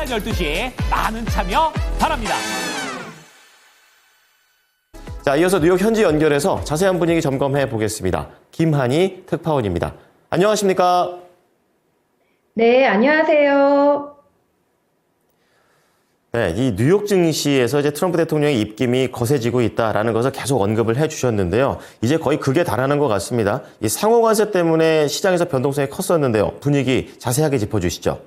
12시 많은 참여 바랍니다. 자, 이어서 뉴욕 현지 연결해서 자세한 분위기 점검해 보겠습니다. 김한희 특파원입니다. 안녕하십니까? 네, 안녕하세요. 네, 이 뉴욕 증시에서 이제 트럼프 대통령의 입김이 거세지고 있다라는 것을 계속 언급을 해 주셨는데요. 이제 거의 극에 달하는 것 같습니다. 이 상호관세 때문에 시장에서 변동성이 컸었는데요. 분위기 자세하게 짚어주시죠.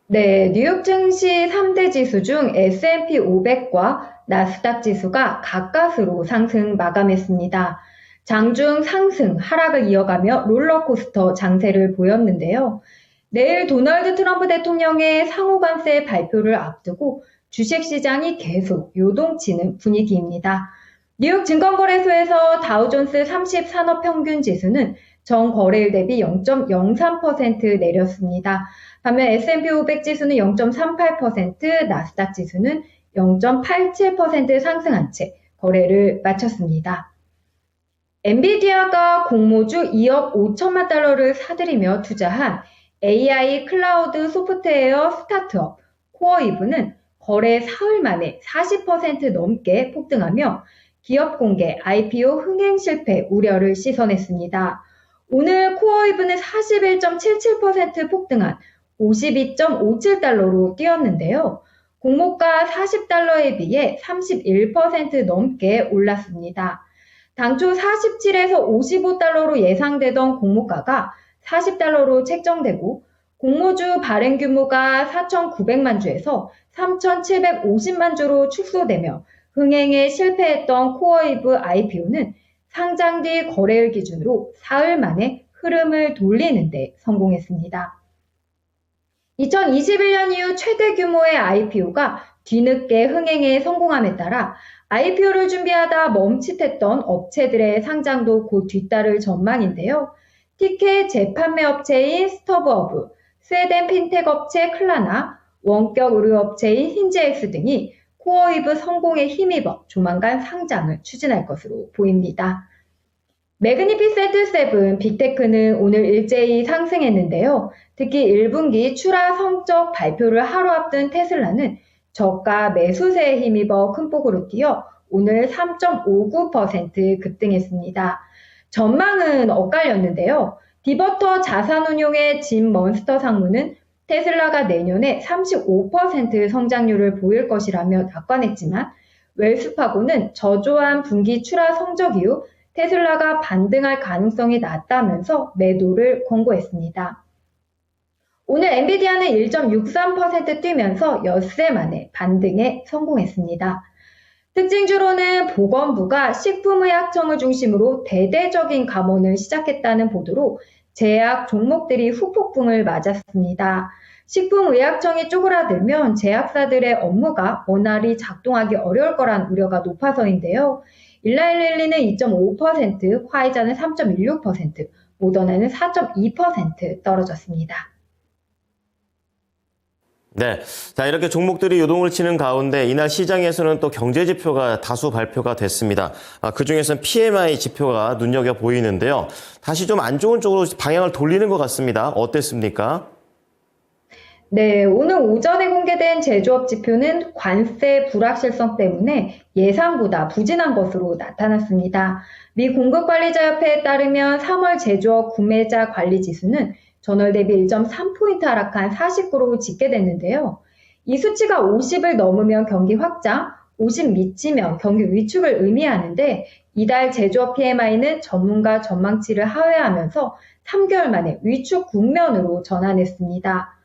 네, 뉴욕 증시 3대 지수 중 S&P 500과 나스닥 지수가 가까스로 상승 마감했습니다. 장중 상승, 하락을 이어가며 롤러코스터 장세를 보였는데요. 내일 도널드 트럼프 대통령의 상호관세 발표를 앞두고 주식시장이 계속 요동치는 분위기입니다. 뉴욕 증권거래소에서 다우존스 30 산업평균지수는 전 거래일 대비 0.03% 내렸습니다. 반면 S&P 500 지수는 0.38%, 나스닥 지수는 0.87% 상승한 채 거래를 마쳤습니다. 엔비디아가 공모주 2억 5천만 달러를 사들이며 투자한 AI 클라우드 소프트웨어 스타트업 코어이브는 거래 사흘 만에 40% 넘게 폭등하며 기업 공개 IPO 흥행 실패 우려를 씻어냈습니다. 오늘 코어이브는 41.77% 폭등한 52.57달러로 뛰었는데요. 공모가 40달러에 비해 31% 넘게 올랐습니다. 당초 47에서 55달러로 예상되던 공모가가 40달러로 책정되고 공모주 발행 규모가 4,900만 주에서 3,750만 주로 축소되며 흥행에 실패했던 코어이브 IPO는 상장 뒤 거래일 기준으로 사흘 만에 흐름을 돌리는 데 성공했습니다. 2021년 이후 최대 규모의 IPO가 뒤늦게 흥행에 성공함에 따라 IPO를 준비하다 멈칫했던 업체들의 상장도 곧 뒤따를 전망인데요. 티켓 재판매 업체인 스터브어브, 스웨덴 핀텍 업체 클라나, 원격 의류 업체인 힌지엑스 등이 코어이브 성공에 힘입어 조만간 상장을 추진할 것으로 보입니다. 매그니피센트 세븐 빅테크는 오늘 일제히 상승했는데요. 특히 1분기 출하 성적 발표를 하루 앞둔 테슬라는 저가 매수세에 힘입어 큰 폭으로 뛰어 오늘 3.59% 급등했습니다. 전망은 엇갈렸는데요. 디버터 자산운용의 짐 먼스터 상무는 테슬라가 내년에 35% 성장률을 보일 것이라며 낙관했지만 웰스파고는 저조한 분기 출하 성적 이후 테슬라가 반등할 가능성이 낮다면서 매도를 권고했습니다. 오늘 엔비디아는 1.63% 뛰면서 엿새 만에 반등에 성공했습니다. 특징주로는 보건부가 식품의약청을 중심으로 대대적인 감원을 시작했다는 보도로 제약 종목들이 후폭풍을 맞았습니다. 식품의약청이 쪼그라들면 제약사들의 업무가 원활히 작동하기 어려울 거란 우려가 높아서인데요. 일라일릴리는 2.5%, 화이자는 3.16%, 모더나는 4.2% 떨어졌습니다. 네. 자, 이렇게 종목들이 요동을 치는 가운데 이날 시장에서는 또 경제 지표가 다수 발표가 됐습니다. 그중에서는 PMI 지표가 눈여겨 보이는데요. 다시 좀 안 좋은 쪽으로 방향을 돌리는 것 같습니다. 어땠습니까? 네, 오늘 오전에 공개된 제조업 지표는 관세 불확실성 때문에 예상보다 부진한 것으로 나타났습니다. 미 공급관리자협회에 따르면 3월 제조업 구매자 관리 지수는 전월 대비 1.3포인트 하락한 49로 집계됐는데요. 이 수치가 50을 넘으면 경기 확장, 50 미치면 경기 위축을 의미하는데 이달 제조업 PMI는 전문가 전망치를 하회하면서 3개월 만에 위축 국면으로 전환했습니다.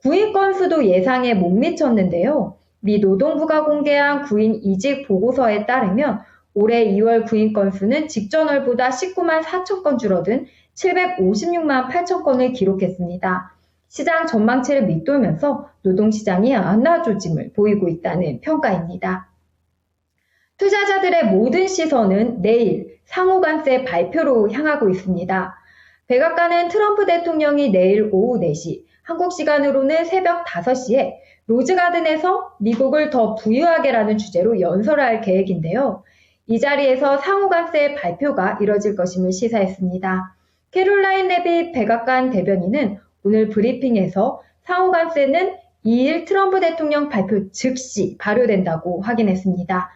구인 건수도 예상에 못 미쳤는데요. 미 노동부가 공개한 구인 이직 보고서에 따르면 올해 2월 구인 건수는 직전월보다 19만 4천 건 줄어든 756만 8천 건을 기록했습니다. 시장 전망치를 밑돌면서 노동시장이 안아조짐을 보이고 있다는 평가입니다. 투자자들의 모든 시선은 내일 상호관세 발표로 향하고 있습니다. 백악관은 트럼프 대통령이 내일 오후 4시, 한국 시간으로는 새벽 5시에 로즈가든에서 미국을 더 부유하게라는 주제로 연설할 계획인데요. 이 자리에서 상호관세 발표가 이뤄질 것임을 시사했습니다. 캐롤라인 레빗 백악관 대변인은 오늘 브리핑에서 상호관세는 2일 트럼프 대통령 발표 즉시 발효된다고 확인했습니다.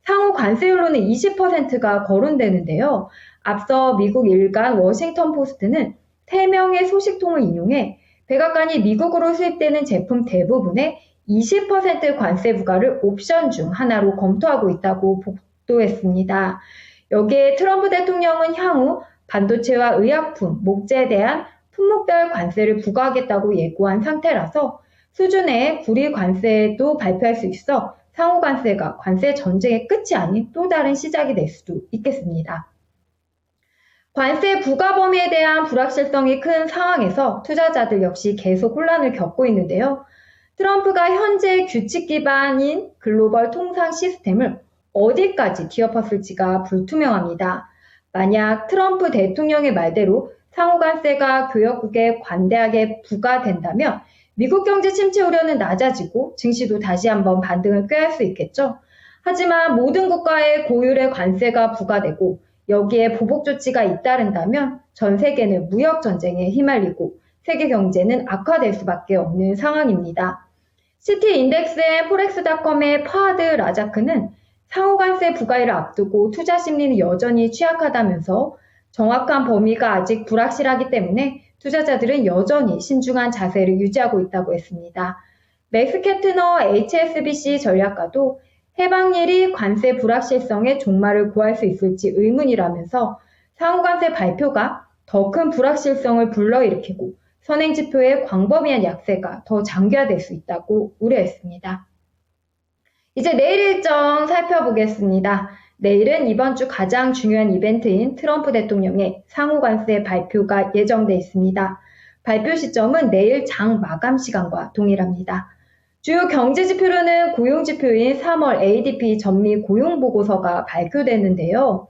상호 관세율로는 20%가 거론되는데요. 앞서 미국 일간 워싱턴 포스트는 3명의 소식통을 인용해 백악관이 미국으로 수입되는 제품 대부분에 20% 관세 부과를 옵션 중 하나로 검토하고 있다고 보도했습니다. 여기에 트럼프 대통령은 향후 반도체와 의약품, 목재에 대한 품목별 관세를 부과하겠다고 예고한 상태라서 수준의 구리 관세도 발표할 수 있어 상호 관세가 관세 전쟁의 끝이 아닌 또 다른 시작이 될 수도 있겠습니다. 관세 부과 범위에 대한 불확실성이 큰 상황에서 투자자들 역시 계속 혼란을 겪고 있는데요. 트럼프가 현재 규칙 기반인 글로벌 통상 시스템을 어디까지 뒤엎었을지가 불투명합니다. 만약 트럼프 대통령의 말대로 상호관세가 교역국에 관대하게 부과된다면 미국 경제 침체 우려는 낮아지고 증시도 다시 한번 반등을 꾀할 수 있겠죠. 하지만 모든 국가의 고율의 관세가 부과되고 여기에 보복 조치가 잇따른다면 전 세계는 무역 전쟁에 휘말리고 세계 경제는 악화될 수밖에 없는 상황입니다. 시티인덱스의 포렉스닷컴의 파하드 라자크는 상호관세 부과일을 앞두고 투자 심리는 여전히 취약하다면서 정확한 범위가 아직 불확실하기 때문에 투자자들은 여전히 신중한 자세를 유지하고 있다고 했습니다. 맥스 캐트너 HSBC 전략가도 해방일이 관세 불확실성의 종말을 고할 수 있을지 의문이라면서 상호관세 발표가 더 큰 불확실성을 불러일으키고 선행지표의 광범위한 약세가 더 장기화될 수 있다고 우려했습니다. 이제 내일 일정 살펴보겠습니다. 내일은 이번 주 가장 중요한 이벤트인 트럼프 대통령의 상호관세 발표가 예정돼 있습니다. 발표 시점은 내일 장 마감 시간과 동일합니다. 주요 경제지표로는 고용지표인 3월 ADP 전미 고용보고서가 발표됐는데요.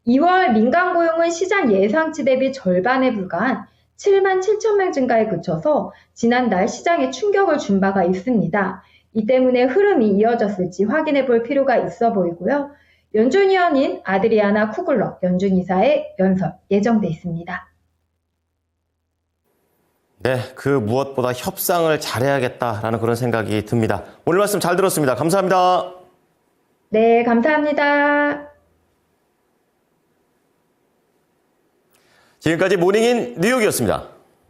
2월 민간고용은 시장 예상치 대비 절반에 불과한 7만 7천 명 증가에 그쳐서 지난달 시장에 충격을 준 바가 있습니다. 이 때문에 흐름이 이어졌을지 확인해 볼 필요가 있어 보이고요. 연준위원인 아드리아나 쿠글러 연준이사의 연설 예정돼 있습니다. 네, 그 무엇보다 협상을 잘해야겠다라는 그런 생각이 듭니다. 오늘 말씀 잘 들었습니다. 감사합니다. 네, 감사합니다. 지금까지 모닝인 뉴욕이었습니다.